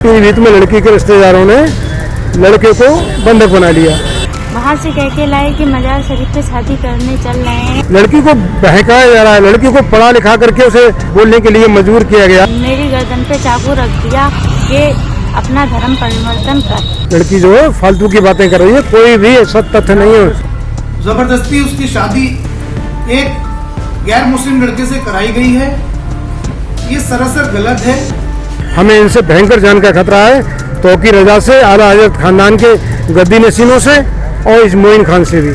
पीलीभीत में लड़की के रिश्तेदारों ने लड़के को बंधक बना लिया। वहाँ से कह के लाए कि मजार शरीफ पे शादी करने चल रहे हैं। लड़की को बहकाया जा रहा है, लड़की को पढ़ा लिखा करके उसे बोलने के लिए मजबूर किया गया। मेरी गर्दन पे चाकू रख दिया कि अपना धर्म परिवर्तन कर। लड़की जो है फालतू की बातें कर रही है, कोई भी ऐसा तथ्य नहीं है। जबरदस्ती उसकी शादी एक गैर मुस्लिम लड़के से कराई गई है, ये सरासर गलत है। हमें इनसे भयंकर जान का खतरा है, तौकीर रजा से, आला हजरत खानदान के गद्दी नसीनों से और इस मोइन खान से भी।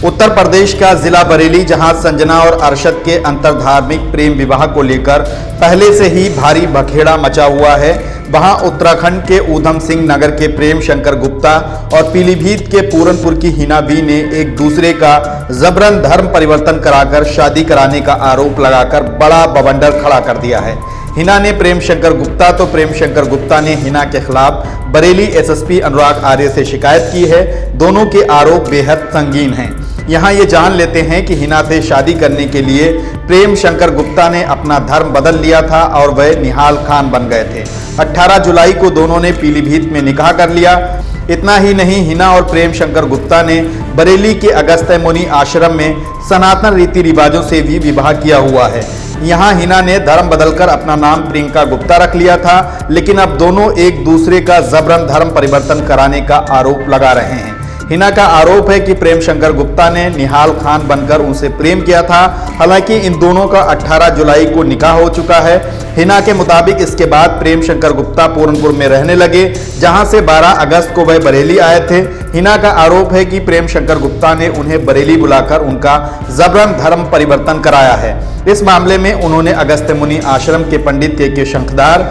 उत्तर प्रदेश का जिला बरेली, जहां संजना और अरशद के अंतरधार्मिक प्रेम विवाह को लेकर पहले से ही भारी बखेड़ा मचा हुआ है, वहां उत्तराखंड के ऊधम सिंह नगर के प्रेम शंकर गुप्ता और पीलीभीत के पूरनपुर की हिना बी ने एक दूसरे का जबरन धर्म परिवर्तन कराकर शादी कराने का आरोप लगाकर बड़ा बवंडर खड़ा कर दिया है। हिना ने प्रेम शंकर गुप्ता तो प्रेम शंकर गुप्ता ने हिना के खिलाफ बरेली एसएसपी अनुराग आर्य से शिकायत की है। दोनों के आरोप बेहद संगीन हैं। यहाँ ये जान लेते हैं कि हिना से शादी करने के लिए प्रेम शंकर गुप्ता ने अपना धर्म बदल लिया था और वह निहाल खान बन गए थे। 18 जुलाई को दोनों ने पीलीभीत में निकाह कर लिया। इतना ही नहीं, हिना और प्रेम शंकर गुप्ता ने बरेली के अगस्त्य मुनि आश्रम में सनातन रीति रिवाजों से भी विवाह किया हुआ है। यहाँ हिना ने धर्म बदलकर अपना नाम प्रियंका गुप्ता रख लिया था, लेकिन अब दोनों एक दूसरे का जबरन धर्म परिवर्तन कराने का आरोप लगा रहे हैं। हिना का आरोप है कि प्रेम शंकर गुप्ता ने निहाल खान बनकर उनसे प्रेम किया था। हालांकि इन दोनों का 18 जुलाई को निकाह हो चुका है। हिना के मुताबिक इसके बाद प्रेम शंकर गुप्ता पूरनपुर में रहने लगे, जहां से 12 अगस्त को वह बरेली आए थे। हिना का आरोप है कि प्रेम शंकर गुप्ता ने उन्हें बरेली बुलाकर उनका जबरन धर्म परिवर्तन कराया है। इस मामले में उन्होंने अगस्त्य मुनि आश्रम के पंडित के शंखदार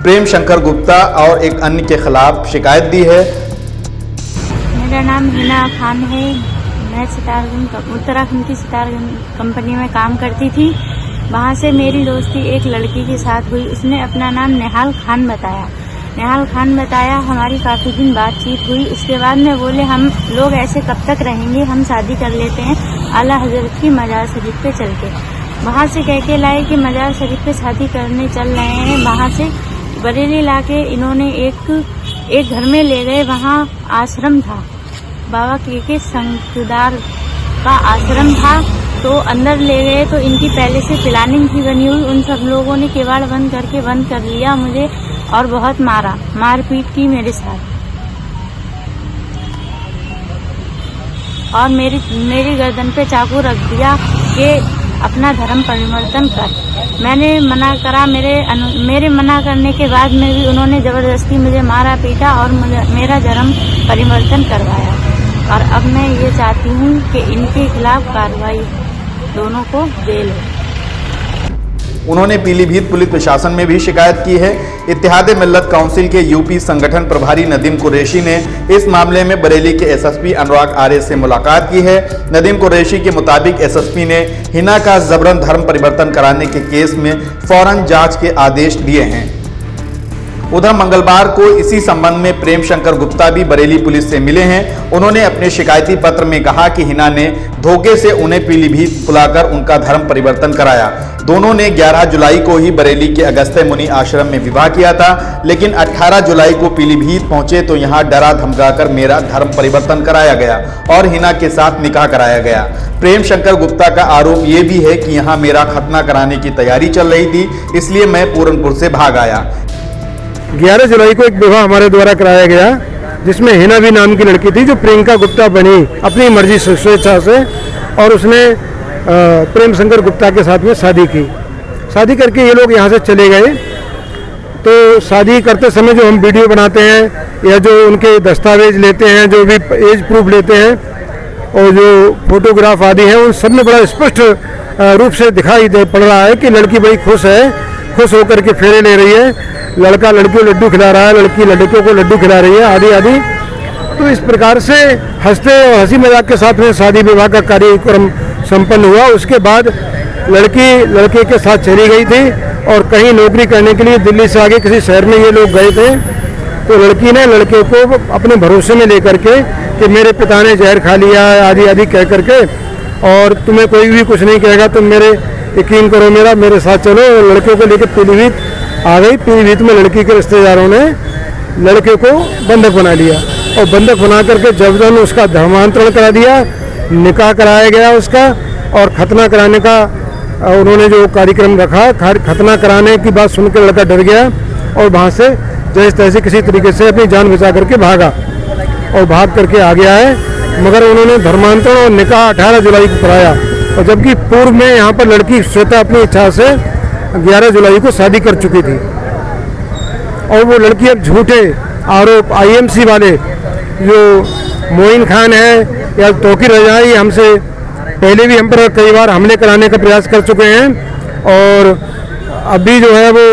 प्रेम शंकर गुप्ता और एक अन्य के खिलाफ शिकायत दी है। मेरा नाम हिना खान है। मैं सितारगंज उत्तराखंड की सितारगंज कंपनी में काम करती थी। वहाँ से मेरी दोस्ती एक लड़की के साथ हुई। उसने अपना नाम निहाल खान बताया। हमारी काफ़ी दिन बातचीत हुई। उसके बाद में बोले हम लोग ऐसे कब तक रहेंगे, हम शादी कर लेते हैं आला हजरत की मजार शरीफ पे चल के। वहाँ से कह के लाए कि मजार शरीफ पे शादी करने चल रहे हैं। वहाँ से बरेली ला के इन्होंने एक घर में ले गए। वहाँ आश्रम था, बाबा के शंखदार का आश्रम था। तो अंदर ले गए तो इनकी पहले से प्लानिंग थी बनी हुई। उन सब लोगों ने किवाड़ बंद कर लिया मुझे और बहुत मारपीट की मेरे साथ। और मेरी गर्दन पे चाकू रख दिया कि अपना धर्म परिवर्तन कर। मैंने मना करा। मेरे मना करने के बाद में भी उन्होंने जबरदस्ती मुझे मारा पीटा और मेरा धर्म परिवर्तन करवाया। और अब मैं ये चाहती हूँ कि इनके खिलाफ कार्रवाई दोनों को दे लो। उन्होंने पीलीभीत पुलिस प्रशासन में भी शिकायत की है। इत्तेहाद मिल्लत काउंसिल के यूपी संगठन प्रभारी नदीम कुरैशी ने इस मामले में बरेली के एसएसपी अनुराग आर्य से मुलाकात की है। नदीम कुरैशी के मुताबिक एसएसपी ने हिना का जबरन धर्म परिवर्तन कराने के केस में फौरन जांच के आदेश दिए हैं। उधर मंगलवार को इसी संबंध में प्रेम शंकर गुप्ता भी बरेली पुलिस से मिले हैं। उन्होंने अपने शिकायती पत्र में कहा कि हिना ने धोखे से उन्हें पीलीभीत बुलाकर उनका धर्म परिवर्तन कराया। दोनों ने 11 जुलाई को ही बरेली के अगस्त्य मुनि आश्रम में विवाह किया था, लेकिन 18 जुलाई को पीलीभीत पहुंचे तो यहां डरा धमकाकर मेरा धर्म परिवर्तन कराया गया और हिना के साथ निकाह कराया गया। प्रेम शंकर गुप्ता का आरोप ये भी है कि यहाँ मेरा खतना कराने की तैयारी चल रही थी, इसलिए मैं पूरनपुर से भाग आया। 11 जुलाई को एक विवाह हमारे द्वारा कराया गया, जिसमें हिना भी नाम की लड़की थी जो प्रियंका गुप्ता बनी अपनी मर्जी से, स्वेच्छा से। और उसने प्रेम शंकर गुप्ता के साथ में शादी की। शादी करके ये लोग यहाँ से चले गए। तो शादी करते समय जो हम वीडियो बनाते हैं या जो उनके दस्तावेज लेते हैं, जो भी एज प्रूफ लेते हैं और जो फोटोग्राफ आदि हैं, उन सब में बड़ा स्पष्ट रूप से दिखाई पड़ रहा है कि लड़की बड़ी खुश है, खुश होकर के फेरे ले रही है। लड़का लड़की को लड्डू खिला रहा है, लड़की लड़कों को लड्डू खिला रही है, आदि। तो इस प्रकार से हंसते और हंसी मजाक के साथ में शादी विवाह का कार्यक्रम संपन्न हुआ। उसके बाद लड़की लड़के के साथ चली गई थी और कहीं नौकरी करने के लिए दिल्ली से आगे किसी शहर में ये लोग गए थे। तो लड़की ने लड़के को अपने भरोसे में लेकर के कि मेरे पिता ने जहर खा लिया है आदि कह करके, और तुम्हें कोई भी कुछ नहीं कहेगा, तुम मेरे यकीन करो मेरे साथ चलो। लड़के को लेकर पीलीभीत आ गई। पीलीभीत में लड़की के रिश्तेदारों ने लड़के को बंधक बना लिया और बंधक बना करके जबरन उसका धर्मांतरण करा दिया, निकाह कराया गया उसका, और खतना कराने का उन्होंने जो कार्यक्रम रखा, खतना कराने की बात सुनकर लड़का डर गया और वहाँ से जैसे तैसे किसी तरीके से अपनी जान बचा करके भागा और भाग करके आ गया है। मगर उन्होंने धर्मांतरण और निकाह 18 जुलाई को कराया, और जबकि पूर्व में यहाँ पर लड़की श्वेता अपनी इच्छा से 11 जुलाई को शादी कर चुकी थी। और वो लड़की अब झूठे आरोप आईएमसी वाले जो मोइन खान है या तोकी रजाई, हमसे पहले भी हम पर कई बार हमले कराने का प्रयास कर चुके हैं, और अभी जो है वो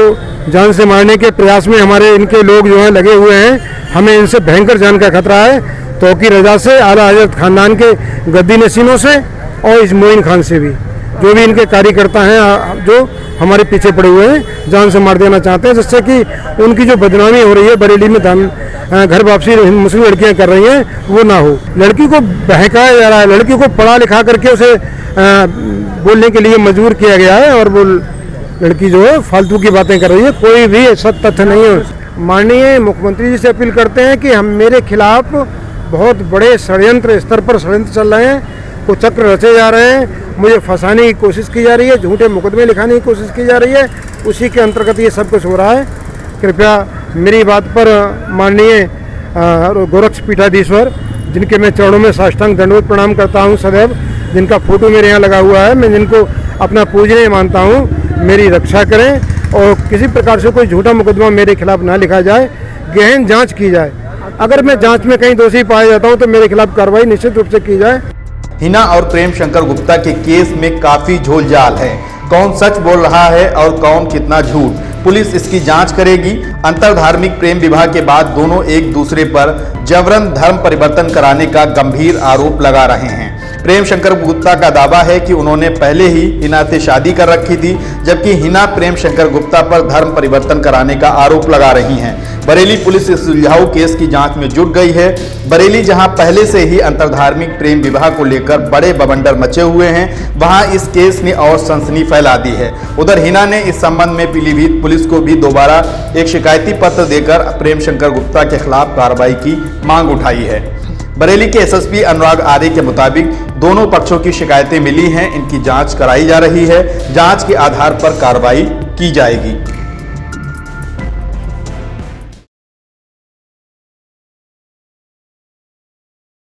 जान से मारने के प्रयास में हमारे इनके लोग जो हैं लगे हुए हैं। हमें इनसे भयंकर जान का खतरा है, तोकी रजा से, आला हजरत खानदान के गद्दी नशीनों से और इस मोइन खान से भी, जो भी इनके कार्यकर्ता हैं जो हमारे पीछे पड़े हुए हैं, जान से मार देना चाहते हैं, जिससे कि उनकी जो बदनामी हो रही है बरेली में घर वापसी मुस्लिम लड़कियां कर रही हैं वो ना हो। लड़की को बहकाया जा रहा है, लड़की को पढ़ा लिखा करके उसे बोलने के लिए मजबूर किया गया है, और वो लड़की जो है फालतू की बातें कर रही है। कोई भी ऐसा तथ्य नहीं है। माननीय मुख्यमंत्री जी से अपील करते हैं कि हम मेरे खिलाफ बहुत बड़े षड्यंत्र स्तर पर षड्यंत्र चल रहे हैं, कुछ चक्र रचे जा रहे हैं, मुझे फंसाने की कोशिश की जा रही है, झूठे मुकदमे लिखाने की कोशिश की जा रही है, उसी के अंतर्गत ये सब कुछ हो रहा है। कृपया मेरी बात पर माननीय गोरक्ष पीठाधीश्वर, जिनके मैं चरणों में साष्टांग दंडवत प्रणाम करता हूं सदैव, जिनका फोटो मेरे यहाँ लगा हुआ है, मैं जिनको अपना पूजनीय मानता हूं, मेरी रक्षा करें और किसी प्रकार से कोई झूठा मुकदमा मेरे खिलाफ ना लिखा जाए, गहन जांच की जाए। अगर मैं जांच में कहीं दोषी पाया जाता हूं तो मेरे खिलाफ कार्रवाई निश्चित रूप से की जाए। हिना और प्रेम शंकर गुप्ता के केस में काफी झोलझाल है। कौन सच बोल रहा है और कौन कितना झूठ, पुलिस इसकी जांच करेगी। अंतरधार्मिक प्रेम विवाह के बाद दोनों एक दूसरे पर जबरन धर्म परिवर्तन कराने का गंभीर आरोप लगा रहे हैं। प्रेम शंकर गुप्ता का दावा है कि उन्होंने पहले ही हिना से शादी कर रखी थी, जबकि हिना प्रेम शंकर गुप्ता पर धर्म परिवर्तन कराने का आरोप लगा रही हैं। बरेली पुलिस इस सुलझाऊ केस की जांच में जुट गई है। बरेली, जहां पहले से ही अंतरधार्मिक प्रेम विवाह को लेकर बड़े बवंडर मचे हुए हैं, वहां इस केस ने और सनसनी फैला दी है। उधर हिना ने इस संबंध में पीलीभीत पुलिस को भी दोबारा एक शिकायती पत्र देकर प्रेम शंकर गुप्ता के खिलाफ कार्रवाई की मांग उठाई है। बरेली के एसएसपी अनुराग आर्य के मुताबिक दोनों पक्षों की शिकायतें मिली हैं, इनकी जांच कराई जा रही है, जांच के आधार पर कार्रवाई की जाएगी।